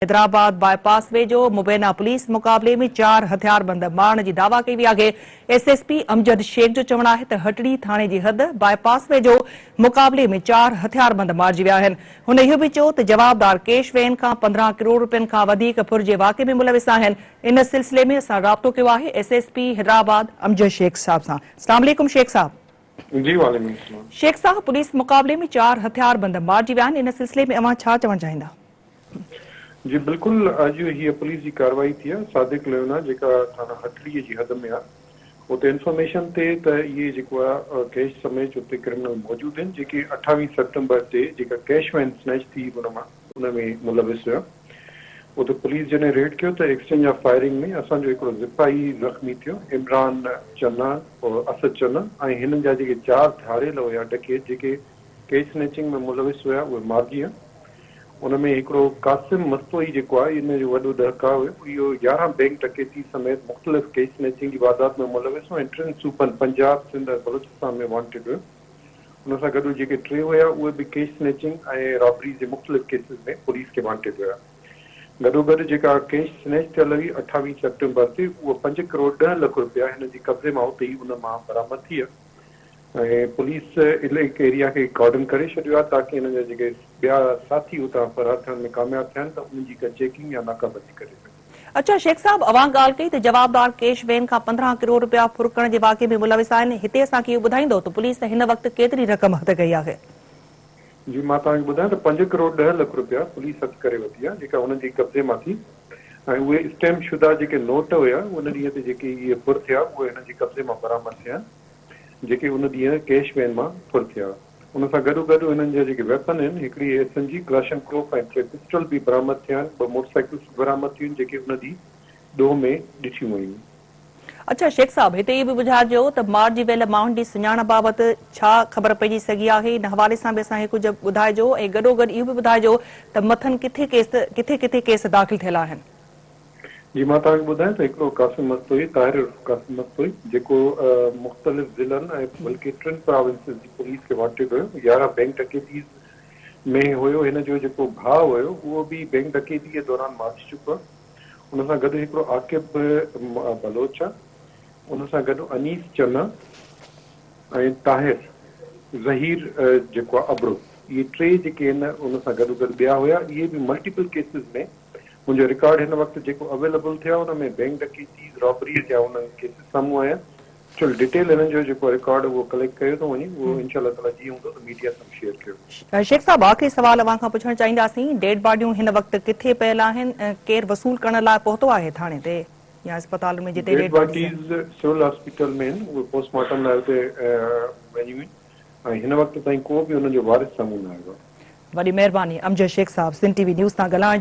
Hyderabad bypass वेझो मुबैना police मुक़ाबले में 4 हथियारबंद मारण की दावा कई आहे। एसएसपी अमजद शेख जो चवणु आहे त हटड़ी थाणे जी हद बाईपास वेझो मुक़ाबले में 4 हथियारबंद मारिजी विया आहिनि। हुन इहो बि चयो त जवाबदार कैश वैन खां 15 करोड़ रुपयनि खां वधीक फुर जे वाक़े में मुलविस आहिनि। इन सिलसिले में असां राब्तो कयो आहे एसएसपी हैदराबाद अमजद शेख साहब सां। अस्सलाम वालेकुम शेख साहब। जी वालेकुम अस्सलाम। शेख साहब, पुलिस मुक़ाबले में 4 हथियारबंद मारिजी विया आहिनि। इन सिलसिले में अवां छा चवणु चाहींदा? जी बिल्कुल, अॼु हीअ पुलिस जी कार्रवाई थी आहे सादिक लेवना जेका थाना हटड़ीअ जी हद में आहे। उते इंफॉर्मेशन ते त इहे जेको आहे कैश समेत उते क्रिमिनल मौजूदु आहिनि जेके 28 सितंबर ते जेका कैश वैन स्नैच थी उन में मुलविस हुआ। उते पुलिस जॾहिं रेड कयो त एक्सचेंज ऑफ फायरिंग में असांजो हिकिड़ो सिपाही ज़ख़्मी थियो, इमरान चन्ना और असद चन्ना, ऐं हिननि जा जेके 4 धारियल हुया डकैत जेके कैश स्नैचिंग में मुलविस हुआ उहे मारिजी विया। उनमें हिकिड़ो कासिम मस्तोई जेको आहे इन जो वॾो दहका हुयो, इहो 11 बैंक डकैती समेत मुख़्तलिफ़ केस स्नैचिंग जी वारदात में मुलविस हो ऐं 3 सूबनि पंजाब, सिंध ऐं बलूचिस्तान में वांटेड हुयो। उन सां गॾु जेके 3 हुया उहे बि केस स्नैचिंग ऐं रॉबरी जे मुख़्तलिफ़ केसिस में पुलिस खे वांटेड हुया। गॾोगॾु जेका केस स्नैच थियल हुई 28 सितंबर ते उहा 5 करोड़ 10 लख रुपया हिन जी कब्ज़े मां उते ई उन मां बरामद थी आहे। ऐं पुलिस इलाइक़े एरिया खे कॉर्डन करे छॾियो आहे ताकी हिन जा जेके ॿिया साथी उतां फरार थियण में कामयाब थियनि त उन्हनि जी का चेकिंग या नाकाबंदी करे सघे। अच्छा शेख साहब, अवां ॻाल्हि कई त जवाबदार कैश वैन खां 15 करोड़ रुपया फुरकण जे वाक़े में मुलविस आहिनि। हिते असांखे इहो ॿुधाईंदो त पुलिस हिन वक़्तु केतिरी रक़म हथ कई आहे? जी मां तव्हांखे ॿुधायां त 5 करोड़ 10 लख रुपया पुलिस हथ करे वरिती आहे जेका हुननि जी कब्ज़े मां थी। ऐं उहे स्टैम्प शुदा जेके नोट हुया उन ॾींहं ते जेके इहे फुर थिया उहे हिन जी कब्ज़े मां बरामद थिया जेके उन ॾींहुं कैश वैन मां फुर थिया। उन सां गॾोगॾु हिननि जा जेके वेपन आहिनि, हिकिड़ी एसएमजी क्लाशनकोफ ऐं 3 पिस्टल बि बरामद थिया आहिनि। 2 मोटरसाइकिल्स बरामद थियूं जेके उन ॾींहुं ॾोह में ॾिठियूं वयूं। अच्छा शेख साहब, हिते इहो बि ॿुधाइजो त मारिजी वियल माण्हुनि जी सुञाण बाबति छा ख़बर पइजी सघी आहे? इन हवाले सां बि असांखे कुझु ॿुधाइजो ऐं गॾोगॾु इहो बि ॿुधाइजो त मथनि किथे केस दाख़िल थियल आहिनि? जी मां तव्हांखे ॿुधायां त हिकिड़ो कासिम मस्तोई, ताहिर कासिम मस्तोई जेको मुख़्तलिफ़ ज़िलनि ऐं बल्कि 3 प्रोविंसिस जी पुलिस खे वांटेड हुयो। 11 बैंक डकैतीज़ में हुयो। हिन जो जेको भाउ हुयो उहो बि बैंक डकैती जे दौरान मारिजी चुको आहे। उन सां गॾु हिकिड़ो आकिब बलोच आहे, उन सां गॾु अनीस चन्ना ऐं ताहिर ज़हीर जेको आहे अबरो, इहे 3 जेके आहिनि उन सां गॾोगॾु ॿिया हुया। इहे बि मल्टीपल केसिस में मुंहिंजो रिकॉर्ड हिन वक़्तु जेको अवेलेबल थिया उन में बैंक डकैती रॉबरी थिया उन्हनि केसिस साम्हूं आया। चल डिटेल हिननि जो जेको रिकॉर्ड उहो कलेक्ट कयो थो वञे, उहो इंशाअल्लाह ताला जीअं हूंदो त मीडिया सां शेयर कयो। शेख साहब, आख़िरी सवाल अवां खां पुछणु चाहींदासीं, डेड बॉडियूं हिन वक़्तु किथे पियल आहिनि? केरु वसूल करण लाइ पहुतो आहे थाणे ते या अस्पताल में जिते डेड बॉडीज़ सिविल हॉस्पिटल में आहिनि, उहे पोस्टमार्टम लाइ उते वञियूं आहिनि ऐं हिन वक़्तु ताईं को बि हुननि जो वारिस साम्हूं न आयो आहे। वॾी महिरबानी अमजद शेख साहब, सिंध टीवी न्यूज़ सां ॻाल्हाइण